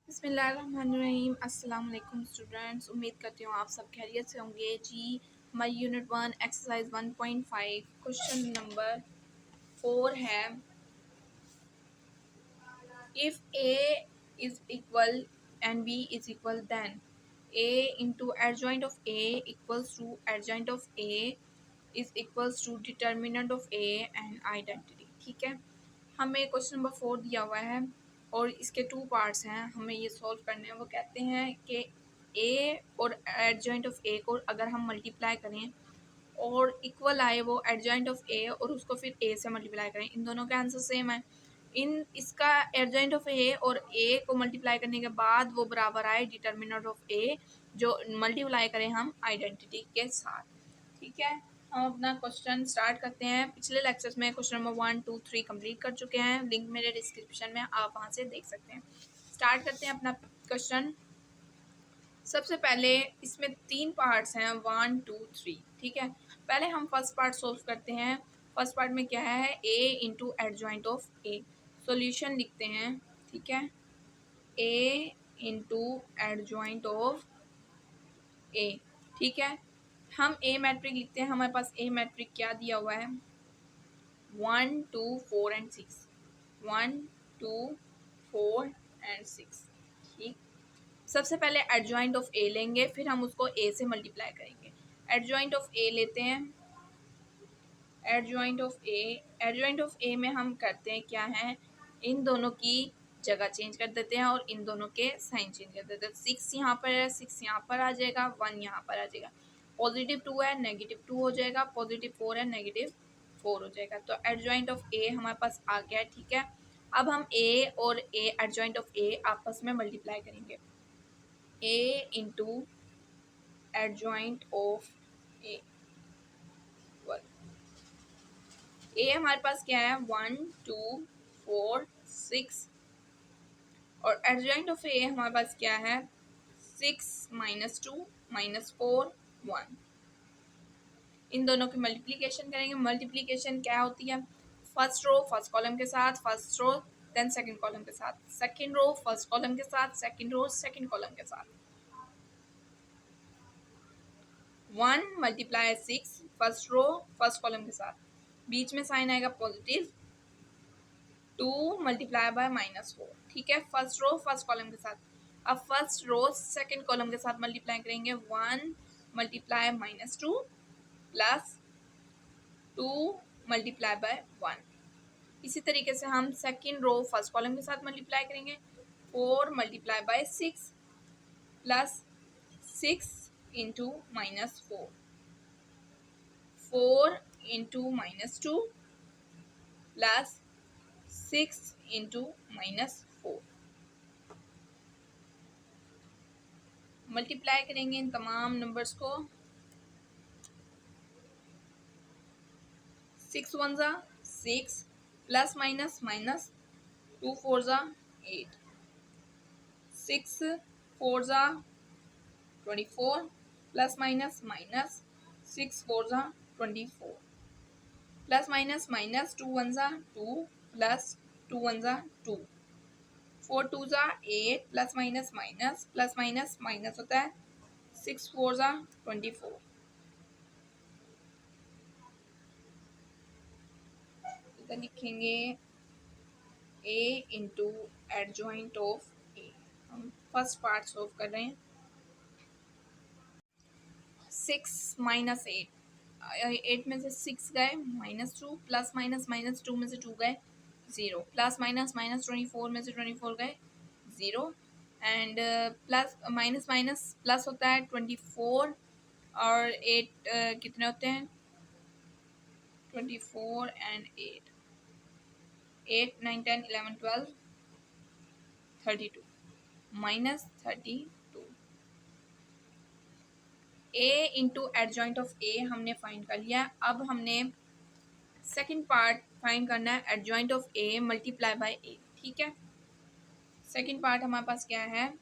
बिस्मिल्लाहिर्रहमानिर्रहीम। अस्सलाम वालेकुम स्टूडेंट्स, उम्मीद करती हूँ आप सब खैरियत से होंगे। जी हमारी यूनिट 1 एक्सरसाइज 1.5 क्वेश्चन नंबर 4 है। If A is equal and B is equal then A into adjoint of A equals to adjoint of A is equals to determinant of A and identity. ठीक है, हमें question number 4 दिया हुआ है और इसके 2 parts हैं, हमें ये सॉल्व करने हैं। वो कहते हैं कि ए और एडजॉइंट ऑफ ए को अगर हम मल्टीप्लाई करें और इक्वल आए वो एडजॉइंट ऑफ ए और उसको फिर ए से मल्टीप्लाई करें, इन दोनों के आंसर सेम है। इन इसका एडजॉइंट ऑफ ए और ए को मल्टीप्लाई करने के बाद वो बराबर आए डिटर्मिनेंट ऑफ ए, जो मल्टीप्लाई करें हम आइडेंटिटी के साथ। ठीक है, हम अपना क्वेश्चन स्टार्ट करते हैं। पिछले लेक्चर्स में क्वेश्चन नंबर 1, 2, 3 कंप्लीट कर चुके हैं, लिंक मेरे डिस्क्रिप्शन में, आप वहाँ से देख सकते हैं। स्टार्ट करते हैं अपना क्वेश्चन। सबसे पहले इसमें 3 पार्ट्स हैं, 1, 2, 3। ठीक है, पहले हम फर्स्ट पार्ट सोल्व करते हैं। फर्स्ट पार्ट में क्या है, A into adjoint of A. Solution लिखते हैं। ठीक है, A into adjoint of A. ठीक है, हम ए मैट्रिक लिखते हैं। हमारे पास ए मैट्रिक क्या दिया हुआ है, 1, 2, 4 एंड 6। 1, 2, 4 एंड 6। ठीक, सबसे पहले एडजॉइंट ऑफ ए लेंगे, फिर हम उसको ए से मल्टीप्लाई करेंगे। एडजॉइंट ऑफ ए लेते हैं। Adjoint of A, adjoint of A में हम करते हैं क्या है, इन दोनों की जगह चेंज कर देते हैं और इन दोनों के साइन चेंज कर देते हैं। 6 यहाँ पर है, 6 यहाँ पर आ जाएगा, 1 यहाँ पर आ जाएगा। पॉजिटिव 2 है, नेगेटिव 2 हो जाएगा। पॉजिटिव 4 है, नेगेटिव 4 हो जाएगा। तो एडजॉइंट ऑफ ए हमारे पास आ गया। ठीक है, अब हम ए और ए एडजॉइंट ऑफ ए आपस में मल्टीप्लाई करेंगे। ए इंटू एडजॉइंट ऑफ ए, ए हमारे पास क्या है, 1, 2, 4, 6 और एडजॉइंट ऑफ ए हमारे पास क्या है, 6 माइनस 2 माइनस 4 1। इन दोनों की मल्टीप्लिकेशन करेंगे। मल्टीप्लिकेशन क्या होती है, फर्स्ट रो फर्स्ट कॉलम के साथ, first row then second column के साथ, सेकंड रो फर्स्ट कॉलम के साथ, सेकंड रो सेकंड कॉलम के साथ। 1 multiply 6 first row first column के साथ, बीच में साइन आएगा पॉजिटिव। 2 multiply by -4। ठीक है, फर्स्ट रो फर्स्ट कॉलम के साथ। अब फर्स्ट रो सेकंड कॉलम के साथ मल्टीप्लाई करेंगे। 1 मल्टीप्लाई -2 प्लस 2 मल्टीप्लाई बाय 1। इसी तरीके से हम सेकंड रो फर्स्ट कॉलम के साथ मल्टीप्लाई करेंगे। 4 multiply by 6 plus 6 into -4, 4 into -2 plus 6 into -4। Multiply करेंगे इन तमाम नंबर्स को। 6 1 ज़ा 6 प्लस माइनस माइनस 2 4 ज़ा 8, 6 4 ज़ा 24 प्लस माइनस माइनस 6 4 ज़ा 24 प्लस माइनस माइनस 2 1 ज़ा 2 प्लस 2 1 ज़ा 2, 4 2 ज़ा 8 प्लस माइनस माइनस होता है 6 4 ज़ा 24। इधर लिखेंगे ए इंटू एडजॉइंट ऑफ ए। हम फर्स्ट पार्ट सॉल्व कर रहे हैं। 6 माइनस 8, 8 में से 6 गए, -2 प्लस माइनस 2 में से 2 गए 0, प्लस माइनस -24 में से 24 गए 0 एंड प्लस माइनस प्लस होता है 24 और 8 कितने होते हैं, 24 and 8, 8 9 10 11 12 32 -32। A into adjoint of A हमने फाइंड कर लिया। अब हमने सेकंड पार्ट फाइंड करना है, adjoint of A multiply by A. ठीक है, सेकंड पार्ट हमारे पास क्या है,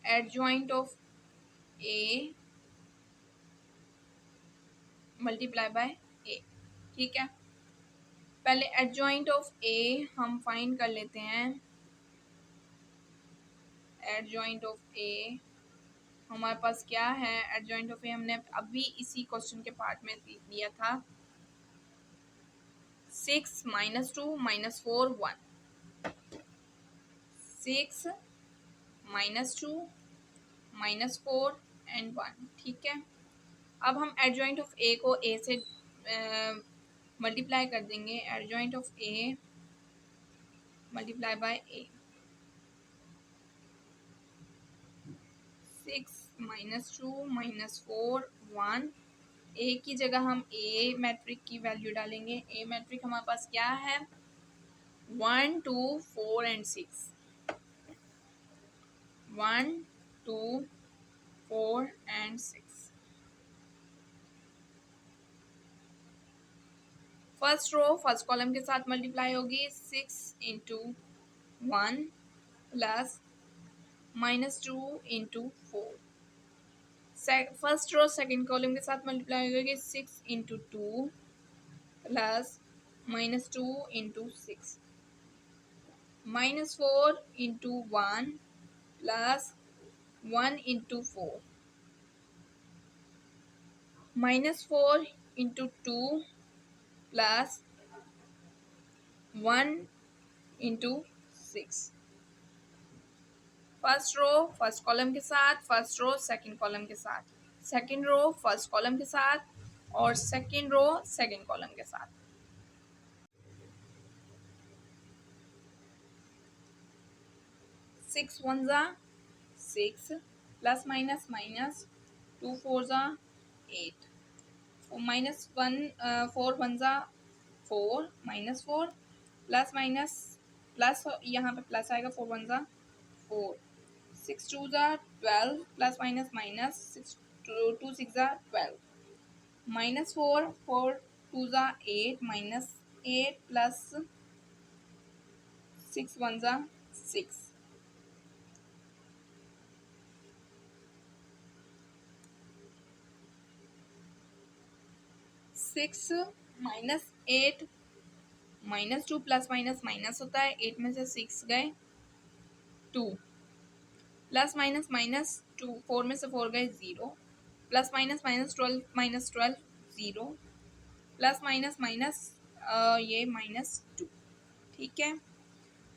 adjoint of A multiply by A. ठीक है, पहले एडजॉइंट ऑफ ए हम फाइंड कर लेते हैं। एडजॉइंट ऑफ ए हमारे पास क्या है? एडजॉइंट ऑफ ए हमने अभी इसी क्वेश्चन के पार्ट में सीख लिया था। 6 - 2 - 4 1। 6 - 2 - 4 एंड 1। ठीक है, अब हम एडजॉइंट ऑफ ए को ए से मल्टीप्लाई कर देंगे। Adjoint of A multiply by A. 6 - 2 - 4 1। A की जगह हम ए मैट्रिक की वैल्यू डालेंगे। ए मैट्रिक हमारे पास क्या है? 1 2 4 and 6। 1 2 4 and 6। First row first column के साथ मल्टीप्लाई होगी। 6 into 1 plus -2 into 4। First row second column के साथ मल्टीप्लाई होगी। 6 into 2 plus -2 into 6। -4 into 1 plus 1 into 4। -4 into 2 plus 1 into 6। First row first column के साथ, फर्स्ट रो सेकंड कॉलम के साथ, सेकंड रो फर्स्ट कॉलम के साथ और सेकंड रो सेकंड कॉलम के साथ। 6 1 ज़ा 6 प्लस माइनस माइनस 2 4 ज़ा 8 -1 4 1 ज़ा 4 -4 प्लस माइनस प्लस यहाँ पे प्लस आएगा। 4 1 ज़ा 4 6 2 ज़ा 12 प्लस माइनस माइनस 6 2 6 ज़ा 12 -4 4 2 ज़ा 8 -8 प्लस 6 1 ज़ा 6। 6 -8 -2 प्लस माइनस माइनस होता है। 8 में से 6 गए 2 प्लस माइनस माइनस 2 4 में से 4 गए 0 plus minus minus 12 -12 0 plus minus minus ये -2। ठीक है,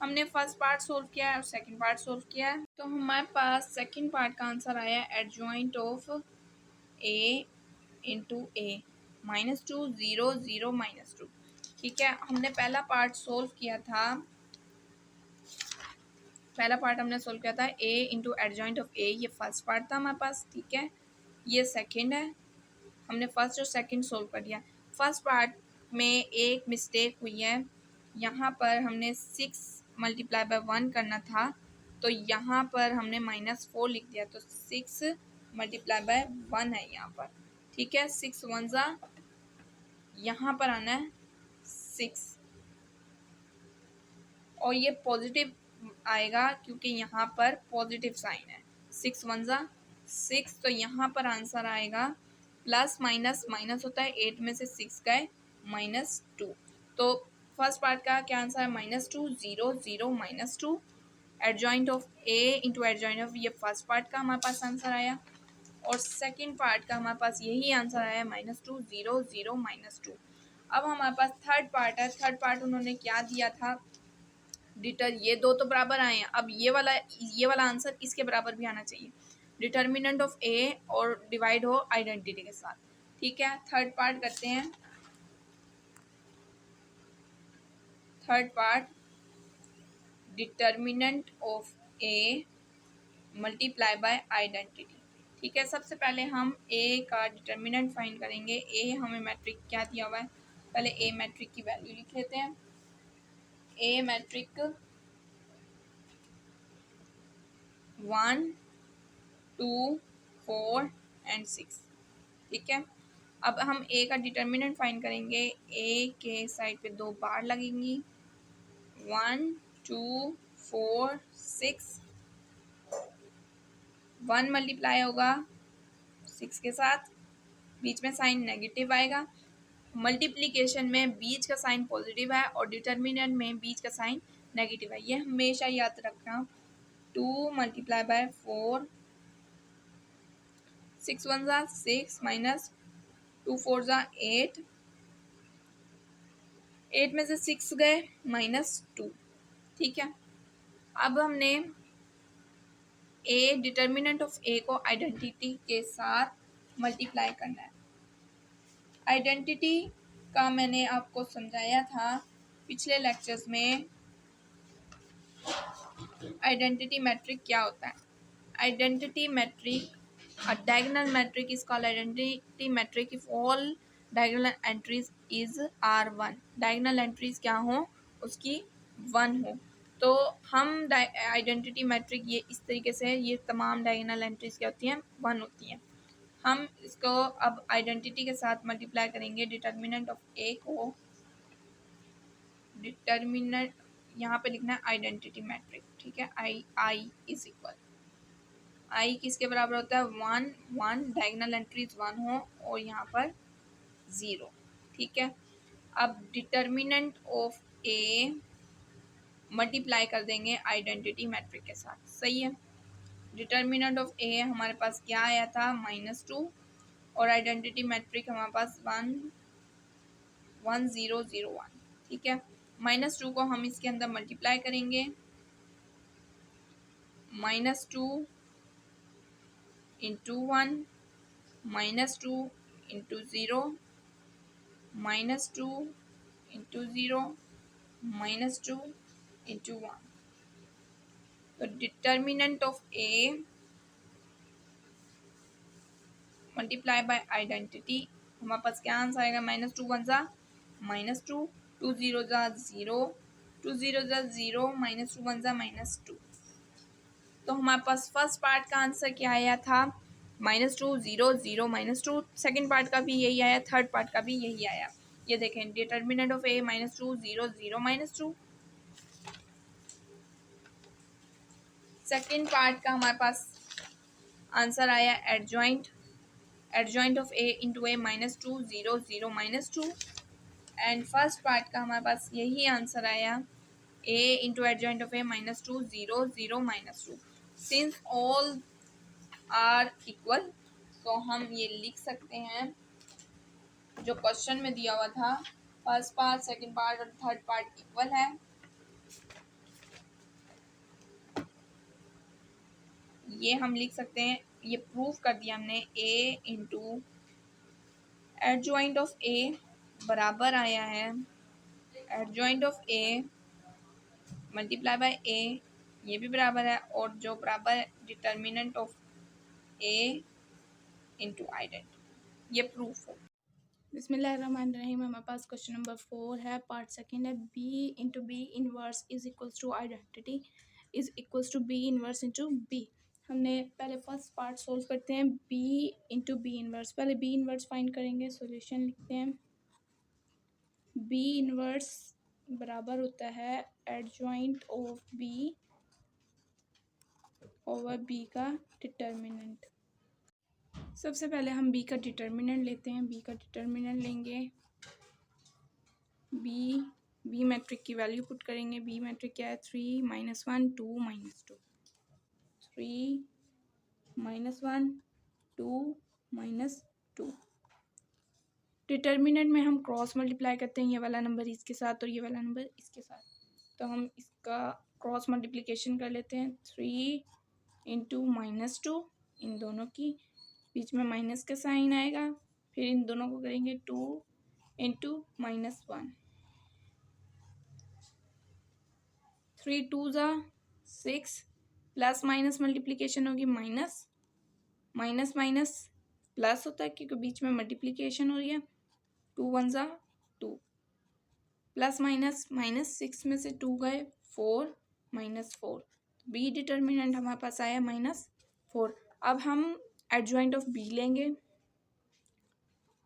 हमने फर्स्ट पार्ट सोल्व किया है और सेकंड पार्ट सोल्व किया है। तो हमारे पास सेकंड पार्ट का आंसर आया adjoint of A into A -2 0 0 -2। ठीक है, हमने पहला पार्ट सोल्व किया था। पहला पार्ट हमने सोल्व किया था ए इंटू एडजॉइंट ऑफ ए, ये फर्स्ट पार्ट था हमारे पास। ठीक है, ये सेकंड है। हमने फर्स्ट और सेकंड सोल्व कर दिया। फर्स्ट पार्ट में एक मिस्टेक हुई है, यहाँ पर हमने 6 मल्टीप्लाई बाय 1 करना था तो यहाँ पर हमने -4 लिख दिया, तो 6 मल्टीप्लाई बाय 1 है यहाँ पर। ठीक है, 6 1 ज़ा यहाँ पर आना है 6 और ये पॉजिटिव आएगा क्योंकि यहाँ पर पॉजिटिव साइन है। 6 1 ज़ा 6, तो यहाँ पर आंसर आएगा प्लस माइनस माइनस होता है। 8 में से 6 गए -2, तो फर्स्ट पार्ट का क्या आंसर है? -2 0 0 -2। Adjoint of A into adjoint of, ये फर्स्ट पार्ट का हमारे पास आंसर आया और सेकंड पार्ट का हमारे पास यही आंसर आया -2 0 0 -2। अब हमारे पास थर्ड पार्ट है। थर्ड पार्ट उन्होंने क्या दिया था? डिटर, ये दो तो बराबर आए हैं। अब ये वाला आंसर किसके बराबर भी आना चाहिए? डिटर्मिनेंट ऑफ ए और डिवाइड हो आइडेंटिटी के साथ। ठीक है, थर्ड पार्ट करते हैं। Third part, determinant of A multiply bye identity. ठीक है, सबसे पहले हम ए का डिटर्मिनेंट फाइंड करेंगे। ए हमें मैट्रिक क्या दिया हुआ है, पहले ए मैट्रिक की वैल्यू लिख लेते हैं। ए मैट्रिक 1 2 4 एंड 6। ठीक है, अब हम ए का डिटर्मिनेंट फाइंड करेंगे। ए के साइड पे 2 बार लगेंगी। 1 2 4 6। 1 मल्टीप्लाई होगा 6 के साथ, बीच में साइन नेगेटिव आएगा मल्टीप्लिकेशन में बीच का साइन पॉजिटिव है और डिटर्मिनेंट में बीच का साइन नेगेटिव है, ये हमेशा याद रखना। 2 मल्टीप्लाई बाय 4, 6 1 ज़ा 6 माइनस 2 4 ज़ा 8, 8 में से 6 गए -2, ठीक है। अब हमने ए डिटर्मिनेंट ऑफ ए को आइडेंटिटी के साथ मल्टीप्लाई करना है। आइडेंटिटी का मैंने आपको समझाया था पिछले लेक्चर्स में, आइडेंटिटी मैट्रिक क्या होता है। Identity matrix, a diagonal matrix is called identity matrix if all diagonal entries is R1, diagonal entries क्या हो उसकी 1 हो। तो हम आइडेंटिटी मैट्रिक ये इस तरीके से, ये तमाम डायगोनल एंट्रीज क्या होती हैं 1 होती हैं। हम इसको अब आइडेंटिटी के साथ मल्टीप्लाई करेंगे। डिटर्मिनेंट ऑफ ए को, डिटर्मिनेंट यहाँ पे लिखना है आइडेंटिटी मैट्रिक, ठीक है। आई इज इक्वल, आई किसके बराबर होता है 1 1, डायगोनल एंट्रीज 1 हो और यहाँ पर 0, ठीक है। अब डिटर्मिनेंट ऑफ ए मल्टीप्लाई कर देंगे आइडेंटिटी मैट्रिक के साथ, सही है। डिटर्मिनेंट ऑफ ए हमारे पास क्या आया था -2 और आइडेंटिटी मैट्रिक हमारे पास 1 1 0 0 1, ठीक है। -2 को हम इसके अंदर मल्टीप्लाई करेंगे, -2 इंटू 1 -2 इंटू 0 -2 इंटू 0 -2 इंटू 1। तो determinant of A multiply bye identity, हमारे पास क्या आंसर आएगा -2 1 ज़ा -2, 2 0 ज़ा 0, 2 0 ज़ा 0, -2 1 ज़ा -2। तो हमारे पास फर्स्ट पार्ट का आंसर क्या आया था -2 0 0 -2, सेकेंड पार्ट का भी यही आया, थर्ड पार्ट का भी यही आया। ये देखें determinant of A -2 0 0 -2। Second part का हमारे पास आंसर आया adjoint of A into A -2 0 0 -2। And first part का हमारे पास यही आंसर आया a into adjoint of A -2 0 0 -2। Since all are equal, तो हम ये लिख सकते हैं जो क्वेश्चन में दिया हुआ था, फर्स्ट पार्ट सेकंड पार्ट और थर्ड पार्ट इक्वल है। ये हम लिख सकते हैं, ये प्रूफ कर दिया हमने। a into adjoint of A बराबर आया है adjoint of A multiply by A, ये भी बराबर है, और जो बराबर है determinant of A into identity, ये प्रूफ है। बिस्मिल्लाहिर्रहमानिर्रहीम। हमारे पास क्वेश्चन नंबर 4 है, पार्ट सेकंड है। B into B inverse is equals to identity is equals to B inverse into B. हमने पहले फर्स्ट पार्ट सोल्व करते हैं, बी इंटू बी इनवर्स। पहले बी इनवर्स फाइंड करेंगे, सॉल्यूशन लिखते हैं। बी इनवर्स बराबर होता है adjoint of B over B का डिटर्मिनेंट। सबसे पहले हम बी का डिटर्मिनेंट लेते हैं, बी का डिटर्मिनेंट लेंगे, बी मैट्रिक की वैल्यू पुट करेंगे। बी मैट्रिक क्या है 3 -1 2 -2, 3 -1 2 -2। डिटर्मिनेंट में हम क्रॉस मल्टीप्लाई करते हैं, ये वाला नंबर इसके साथ और ये वाला नंबर इसके साथ। तो हम इसका क्रॉस मल्टीप्लिकेशन कर लेते हैं, 3 इंटू -2, इन दोनों की बीच में माइनस का साइन आएगा, फिर इन दोनों को करेंगे 2 इंटू -1, 3 2 ज़ा 6, प्लस माइनस मल्टीप्लिकेशन होगी, माइनस माइनस माइनस प्लस होता है क्योंकि बीच में मल्टीप्लिकेशन हो रही है, 2 1 ज़ा 2, प्लस माइनस माइनस 6 में से 2 गए 4 -4। बी डिटर्मिनेंट हमारे पास आया -4। अब हम एडजॉइंट ऑफ बी लेंगे,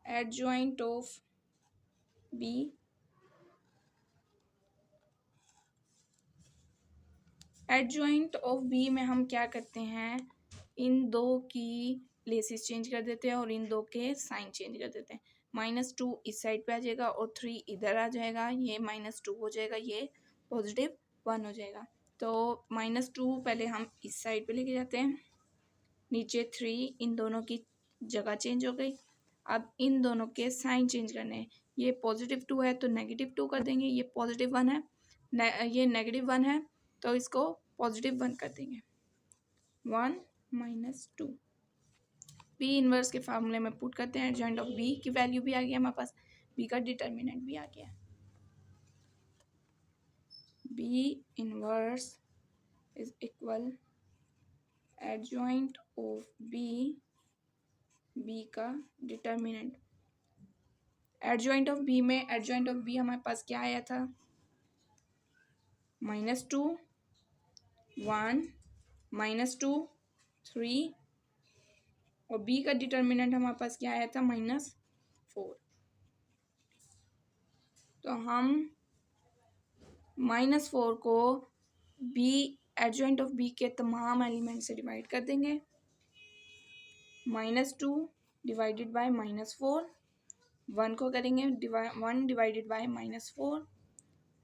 adjoint of B adjoint of B में हम क्या करते हैं, इन दो की प्लेसेस चेंज कर देते हैं और इन दो के साइन चेंज कर देते हैं। -2 इस साइड पे आ जाएगा और 3 इधर आ जाएगा, ये -2 हो जाएगा, ये +1 हो जाएगा। तो -2 पहले हम इस साइड पे लेके जाते हैं, नीचे 3, इन दोनों की जगह चेंज हो गई। अब इन दोनों के साइन चेंज करने हैं, ये +2 है तो -2 कर देंगे, ये +1 है, ये -1 है तो इसको +1 कर देंगे, 1 - 2। बी इनवर्स के फार्मूले में पुट करते हैं, एडजॉइंट ऑफ बी की वैल्यू भी आ गया हमारे पास, बी का डिटर्मिनेंट भी आ गया। B inverse is equal adjoint of B, B का डिटर्मिनेंट। एडजॉइंट ऑफ बी में एडजॉइंट ऑफ बी हमारे पास क्या आया था, -2 1 -2 3, और बी का डिटर्मिनेंट हमारे पास क्या आया था, -4। तो हम -4 को बी एडजॉइंट ऑफ बी के तमाम एलिमेंट से डिवाइड कर देंगे, -2 डिवाइडेड बाय -4, 1 को करेंगे 1 divided by -4,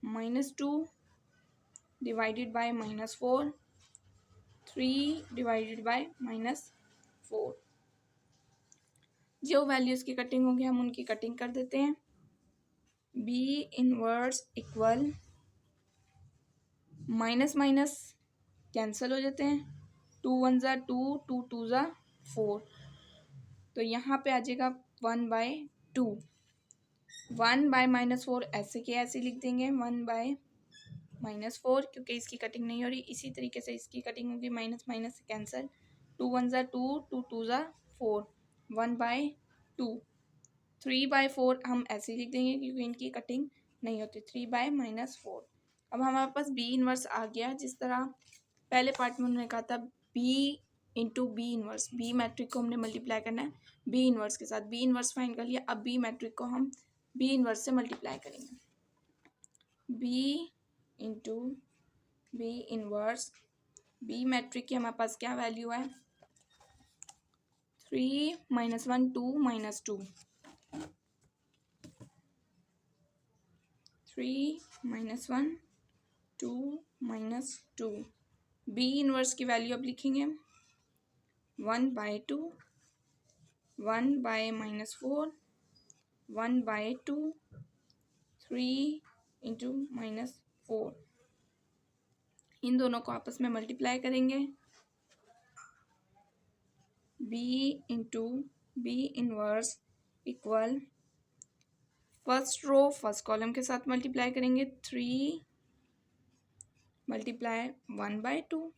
-2 divided by -4, 3 divided by -4। जो वैल्यूज़ की कटिंग होगी हम उनकी कटिंग कर देते हैं। B inverse equal minus minus cancel हो जाते हैं, 2 1 ज़ा 2, 2 2 ज़ा 4, तो यहाँ पे आ जाएगा 1/2। 1/-4 ऐसे के ऐसे लिख देंगे, 1/-4, क्योंकि इसकी कटिंग नहीं हो रही। इसी तरीके से इसकी कटिंग होगी, माइनस माइनस कैंसिल, 2 1 ज़ा 2, 2 2 ज़ा 4, 1/2। 3/4 हम ऐसे लिख देंगे क्योंकि इनकी कटिंग नहीं होती, 3/-4। अब हमारे पास बी इनवर्स आ गया, जिस तरह पहले पार्ट में उन्होंने कहा था B into B inverse, B matrix को हमने मल्टीप्लाई करना है बी इनवर्स के साथ, बी इनवर्स फाइंड कर लिया। अब बी मैट्रिक को हम बी इनवर्स से मल्टीप्लाई करेंगे, B into B inverse. B matrix की हमारे पास क्या वैल्यू है, 3 -1 2 -2, 3 -1 2 -2। बी इनवर्स की वैल्यू अब लिखेंगे 1/2, 1/-4, 1/2, 3 इंटू -4। इन दोनों को आपस में मल्टीप्लाई करेंगे, B into B inverse equal first row first column के साथ मल्टीप्लाई करेंगे, 3 × 1/2,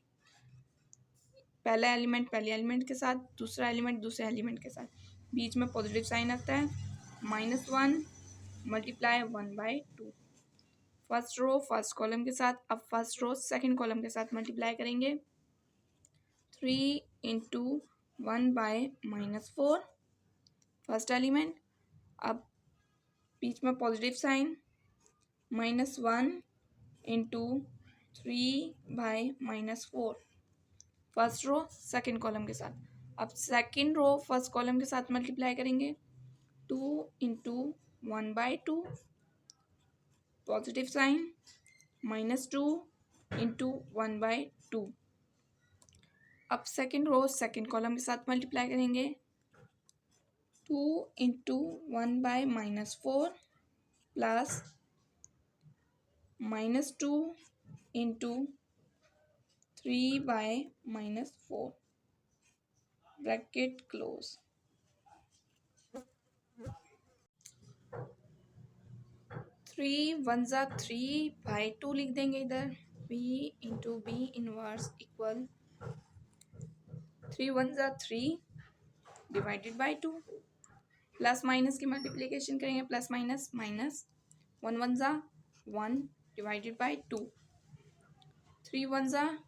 पहला एलिमेंट पहले एलिमेंट के साथ, दूसरा एलिमेंट दूसरे एलिमेंट के साथ, बीच में पॉजिटिव साइन आता है, -1 × 1/2। फर्स्ट रो फर्स्ट कॉलम के साथ, अब फर्स्ट रो सेकंड कॉलम के साथ मल्टीप्लाई करेंगे, 3 × 1/-4 फर्स्ट एलिमेंट, अब बीच में positive sign, -1 × 3/-4 first row second column के साथ। अब सेकंड रो फर्स्ट कॉलम के साथ मल्टीप्लाई करेंगे, 2 × 1/2 पॉजिटिव साइन, -2 × 1/2। अब सेकंड रो सेकंड कॉलम के साथ मल्टीप्लाई करेंगे, 2 × 1/-4 प्लस -2 × 3/-4 ब्रैकेट क्लोज। 3 1 ज़ा 3/2 लिख देंगे इधर, B into B inverse equal 3 1 ज़ा 3 डिवाइडेड बाई 2, प्लस माइनस की मल्टीप्लिकेशन करेंगे, प्लस माइनस माइनस, 1 1 ज़ा 1 डिवाइडेड बाई 2, 3 1 ज़ा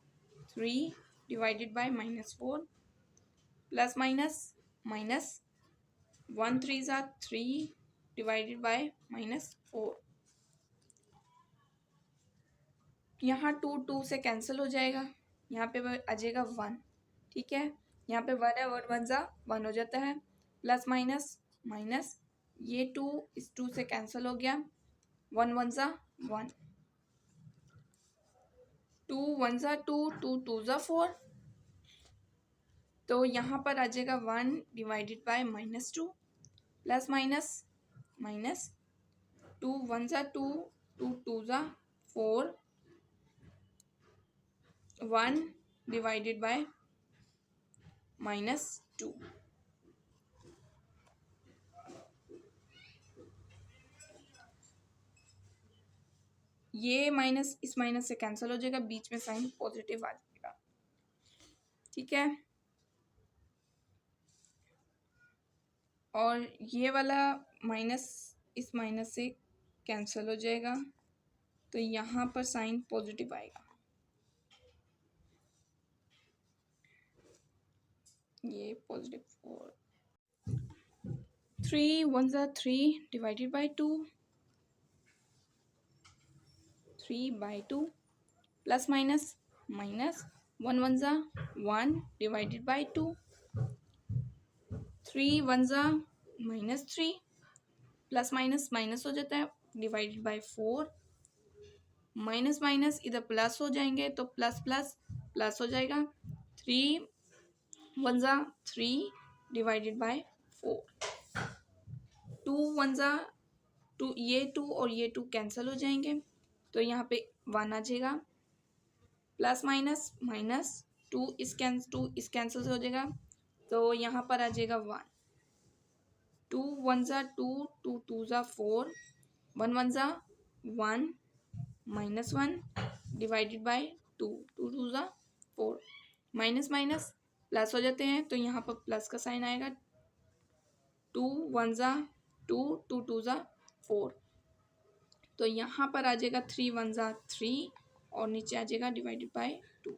3 divided by -4, plus minus minus, 1 3 ज़ा 3 डिवाइडेड बाई -4। यहाँ 2 2 से कैंसिल हो जाएगा, यहाँ पे आ जाएगा 1, ठीक है, यहाँ पे 1 है, 1 1 ज़ा 1 हो जाता है, प्लस माइनस माइनस, ये 2 इस 2 से कैंसिल हो गया, 1 1 ज़ा 1, 2 1 ज़ा 2, 2 2 ज़ा 4, तो यहाँ पर आ जाएगा 1 divided by -2, plus minus minus, 2 1 ज़ा 2, 2 2 ज़ा 4, 1 डिवाइडेड बाय -2। ये माइनस इस माइनस से कैंसिल हो जाएगा, बीच में साइन पॉजिटिव आ जाएगा, ठीक है। और ये वाला माइनस इस माइनस से कैंसिल हो जाएगा, तो यहाँ पर साइन पॉजिटिव आएगा, ये पॉजिटिव 4, 3 1 ज़ा 3 divided by 2, 3/2, plus minus minus, 1 1 ज़ा 1 डिवाइडेड बाय 2, 3 1 ज़ा -3, प्लस माइनस माइनस हो जाता है, डिवाइडेड बाय 4, माइनस माइनस इधर प्लस हो जाएंगे तो प्लस प्लस प्लस हो जाएगा, 3 1 ज़ा 3 डिवाइडेड बाय 4, 2 1 ज़ा 2, ये 2 और ये 2 कैंसिल हो जाएंगे, तो यहाँ पे 1 आ जाएगा, प्लस माइनस माइनस, 2 इस कैंसिल हो जाएगा, तो यहाँ पर आ जाएगा 1, 2 1 ज़ा 2, 2 2 ज़ा 4, 1 1 ज़ा 1, -1 डिवाइडेड बाय 2, 2 2 ज़ा 4, माइनस माइनस प्लस हो जाते हैं, तो यहाँ पर प्लस का साइन आएगा, 2 1 ज़ा 2, 2 2 ज़ा 4, तो यहाँ पर आ जाएगा 3 1 ज़ा 3 और नीचे आ जाएगा डिवाइडेड बाय 2।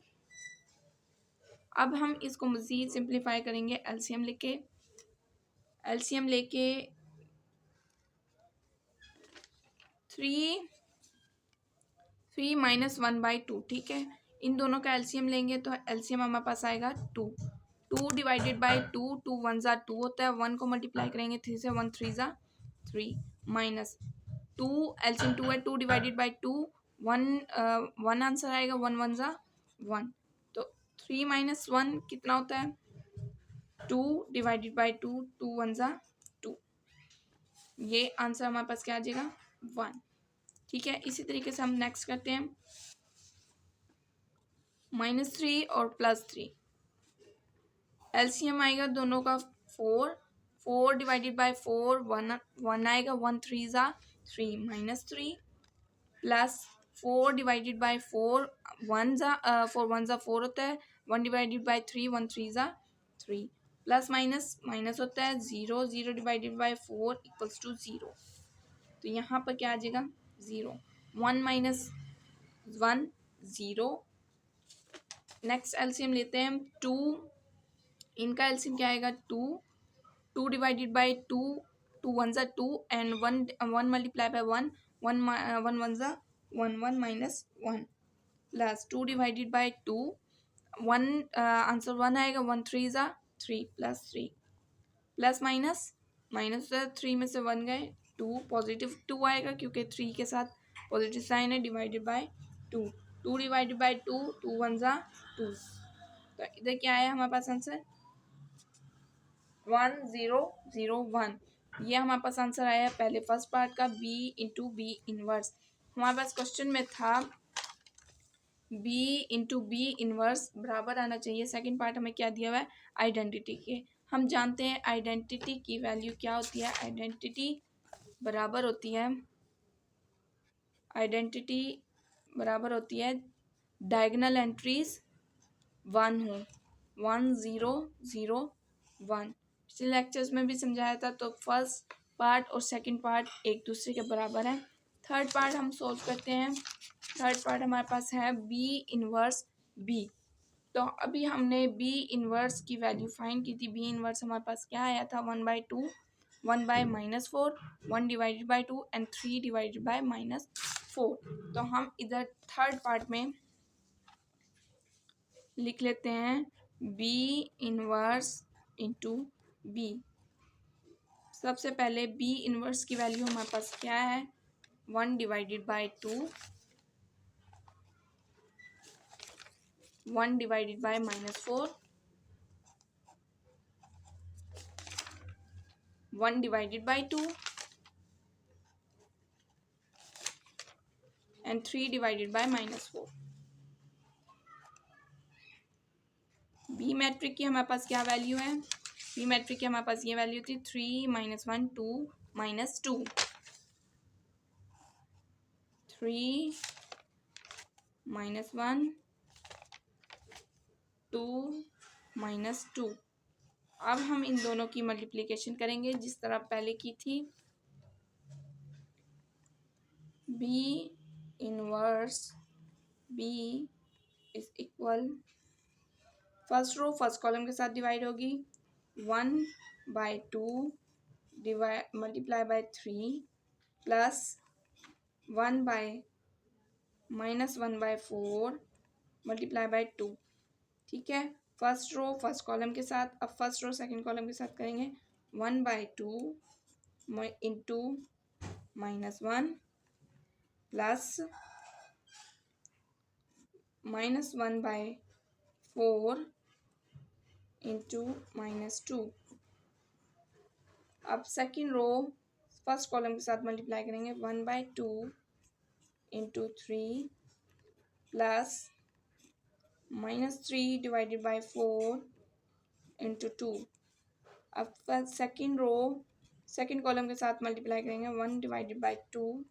अब हम इसको मज़ीद सिंप्लीफाई करेंगे एलसीएम लेके, एलसीएम लेके 3 -1/2, ठीक है। इन दोनों का एलसीएम लेंगे तो एलसीएम हमारे पास आएगा 2, 2 डिवाइडेड बाय 2, 2 1 ज़ा 2 होता है, 1 को मल्टीप्लाई करेंगे 3 से, 1 3 ज़ा 3, माइनस 2 एलसीएम 2 है, 2 डिवाइडेड बाय 2, 1 आंसर आएगा, 1 1 ज़ा 1, तो 3 - 1 कितना होता है, 2 डिवाइडेड बाय 2, 2 1 ज़ा 2, ये आंसर हमारे पास क्या आ जाएगा 1, ठीक है। इसी तरीके से हम नेक्स्ट करते हैं -3 और +3, एलसीएम आएगा दोनों का 4, 4 डिवाइडेड बाय 4, 1 आएगा, 1 3 ज़ा 3, -3, प्लस 4 डिवाइडेड बाय 4, 1 ज़ा 4 1 ज़ा 4 होता है, 1 डिवाइडेड बाय 3, 1 3 ज़ा 3, प्लस माइनस माइनस होता है, 0 0 डिवाइडेड बाय 4 इक्वल्स टू 0, तो यहाँ पर क्या आ जाएगा 0, 1 - 1 0, नेक्स्ट एलसीएम लेते हैं 2, इनका एलसीएम क्या आएगा 2, 2 डिवाइडेड बाय 2, 2 1 ज़ा 2 एंड 1 मल्टीप्लाई बाय 1, 1 1 ज़ा 1, 1 -1, प्लस 2 डिवाइडेड बाय 2, 1 आंसर 1 आएगा, 1 3 ज़ा 3, प्लस 3, प्लस माइनस माइनस 3 में से 1 गए, 2 पॉजिटिव 2 आएगा क्योंकि 3 के साथ पॉजिटिव साइन है, डिवाइडेड बाय 2, 2 डिवाइडेड बाय 2, 2 1 ज़ा 2, तो इधर क्या आया हमारे पास आंसर 1 0 0 1, ये हमारे पास आंसर आया पहले फर्स्ट पार्ट का, b इंटू बी इनवर्स। हमारे पास क्वेश्चन में था b इंटू बी इनवर्स बराबर आना चाहिए, सेकंड पार्ट हमें क्या दिया हुआ है आइडेंटिटी के, हम जानते हैं आइडेंटिटी की वैल्यू क्या होती है, आइडेंटिटी बराबर होती है, आइडेंटिटी बराबर होती है डायगोनल एंट्रीज 1 हो, 1 0 0 1, पिछले लेक्चर्स में भी समझाया था, तो फर्स्ट पार्ट और सेकंड पार्ट एक दूसरे के बराबर है। थर्ड पार्ट हम सोल्व करते हैं, थर्ड पार्ट हमारे पास है b इनवर्स b, तो अभी हमने b इनवर्स की वैल्यू फाइंड की थी, b इनवर्स हमारे पास क्या आया था 1/2, 1 by -4, 1 divided by 2 and 3 divided by -4, तो हम इधर थर्ड पार्ट में लिख लेते हैं b इनवर्स इंटू b, सबसे पहले बी इनवर्स की वैल्यू हमारे पास क्या है, 1 divided by 2, 1 divided by -4, 1 divided by 2 and 3 divided by -4। B matrix की हमारे पास क्या वैल्यू है, बी मैट्रिक की हमारे पास ये वैल्यू थी 3 -1 2 -2, 3 -1 2 -2। अब हम इन दोनों की मल्टीप्लिकेशन करेंगे जिस तरह पहले की थी। B inverse B is equal, first row first column के साथ डिवाइड होगी, 1/2 डिवाइड मल्टीप्लाई बाय 3 प्लस 1/-1/4 मल्टीप्लाई बाय 2। ठीक है, फर्स्ट रो फर्स्ट कॉलम के साथ, अब फर्स्ट रो सेकंड कॉलम के साथ करेंगे, 1/2 इंटू -1 प्लस -1/4 इंटू -2। अब सेकेंड रो फर्स्ट कॉलम के साथ मल्टीप्लाई करेंगे, 1/2 into 3 plus -3 divided by 4 into 2। अब सेकेंड रो सेकेंड कॉलम के साथ मल्टीप्लाई करेंगे, 1 divided by 2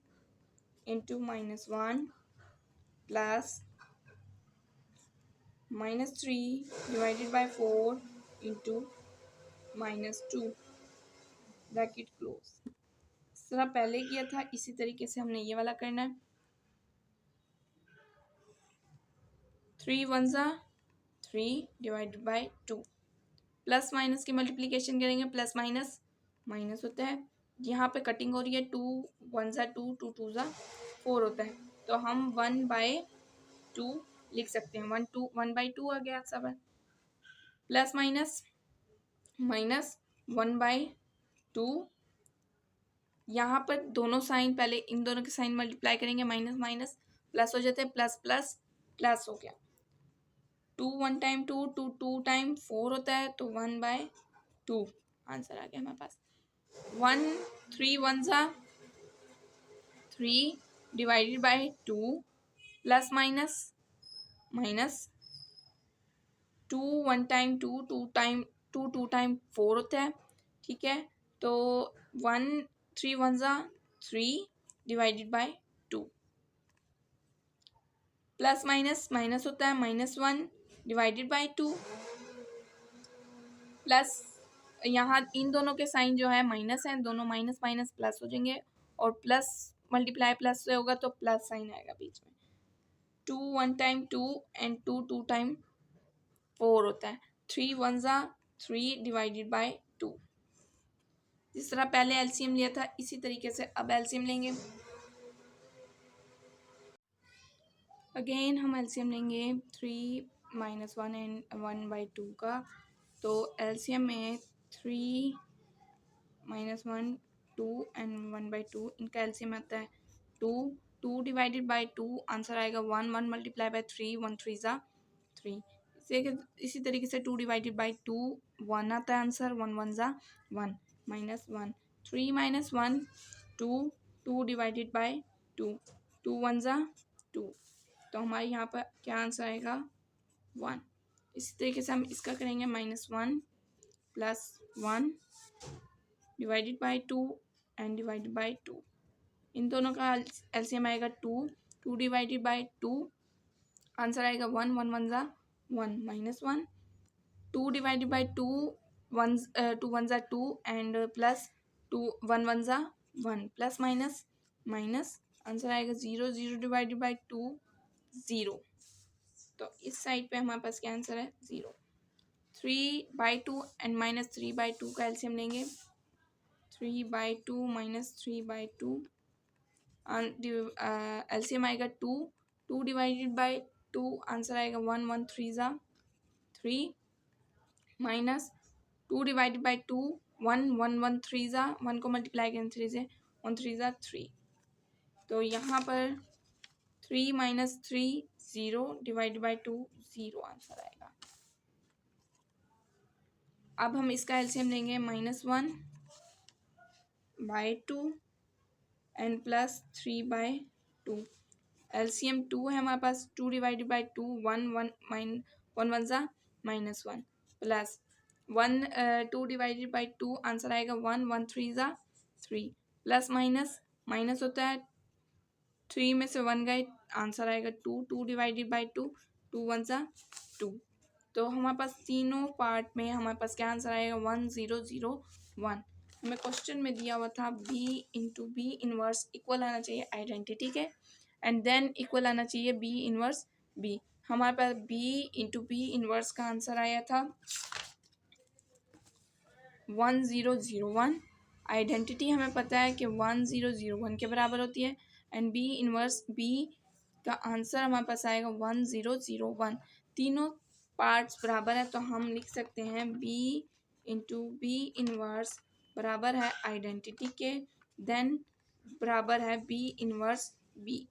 into -1 plus -3 divided by 4 into -2 bracket close. इस तरह पहले किया था, इसी तरीके से हमने ये वाला करना है। 3 1 3 डिवाइडेड बाई 2, प्लस माइनस की मल्टीप्लिकेशन करेंगे, प्लस माइनस माइनस होता है, यहाँ पे कटिंग हो रही है, 2 1 2 2 2 4 होता है, तो हम 1/2 लिख सकते हैं, 1/2 आ गया सब, प्लस माइनस माइनस 1/2, यहाँ पर दोनों साइन पहले इन दोनों के साइन मल्टीप्लाई करेंगे, माइनस माइनस प्लस हो जाते हैं, प्लस प्लस प्लस हो गया, 2 1 टाइम 2 2 2 टाइम 4 होता है, तो 1/2 आंसर आ गया हमारे पास। 3 1 3 divided by 2 plus minus minus 2 1 time 2 2 time 2 2 time 4 होता है। ठीक है, तो 3 1 3 divided by 2, plus minus minus होता है, -1 डिवाइडेड बाई 2 प्लस, यहाँ इन दोनों के साइन जो है माइनस है, दोनों माइनस माइनस प्लस हो जाएंगे, और प्लस मल्टीप्लाई प्लस से होगा तो प्लस साइन आएगा बीच में। 2 1 टाइम 2 एंड 2 2 टाइम 4 होता है, 3 1 3 डिवाइडेड बाई 2। जिस तरह पहले एलसीएम लिया था इसी तरीके से अब एलसीएम लेंगे। अगेन हम एलसीएम लेंगे 3 -1 एंड 1/2 का, तो एलसीएम में 3 -1 2 एंड 1/2, इनका एलसीएम आता है 2 2 डिवाइडेड बाई 2, आंसर आएगा 1 1 मल्टीप्लाई बाई 3 1 3 3। इसी तरीके से 2 डिवाइडेड बाई 2 1 आता है आंसर, 1 1 1 -1 3 -1 2 2 डिवाइडेड बाई 2 2 1 2, तो हमारे यहाँ पर क्या आंसर आएगा 1। इसी तरीके से हम इसका करेंगे, -1 plus 1 divided by 2 and divided by 2, इन दोनों का एलसीएम आएगा 2 2 डिवाइडेड बाई 2, आंसर आएगा 1 1 1 1 -1 2 divided by 2 1 2 1 2 and plus 2 1 1 1 plus minus minus, answer आएगा 0 0 डिवाइडेड बाई 2 0, तो इस साइड पे हमारे पास क्या आंसर है 0। 3/2 एंड -3/2 का एलसीएम लेंगे, 3/2 -3/2, एलसीएम आएगा 2 2 डिवाइडेड बाई 2, आंसर आएगा 1 1 3 3 minus 2 divided by 2 one one one three ज़ा, वन को मल्टीप्लाई करें थ्री से, वन थ्री ज़ा थ्री। तो यहाँ पर three minus three zero divide by two zero answer आएगा। अब हम इसका एलसीएम लेंगे minus one by two and plus three by two. LCM two है हमारे पास, two divided by two one one one one ज़ा minus one plus one to divided by two answer आएगा वन वन थ्री ज़ा three plus minus minus होता है three में से वन गए आंसर आएगा two, two divided by two two one ज़ा टू। तो हमारे पास तीनों पार्ट में हमारे पास क्या आंसर आएगा वन ज़ीरो ज़ीरो वन। हमें क्वेश्चन में दिया हुआ था B into B inverse equal आना चाहिए आइडेंटिटी के, एंड देन इक्वल आना चाहिए बी इनवर्स बी। हमारे पास बी इंटू बी इनवर्स का आंसर आया था 1001। आइडेंटिटी हमें पता है कि 1001 के बराबर होती है, एंड बी इनवर्स बी का आंसर हमारे पास आएगा 1001। तीनों पार्ट्स बराबर है तो हम लिख सकते हैं बी इंटू बी इनवर्स बराबर है आइडेंटिटी के, देन बराबर है बी इनवर्स बी।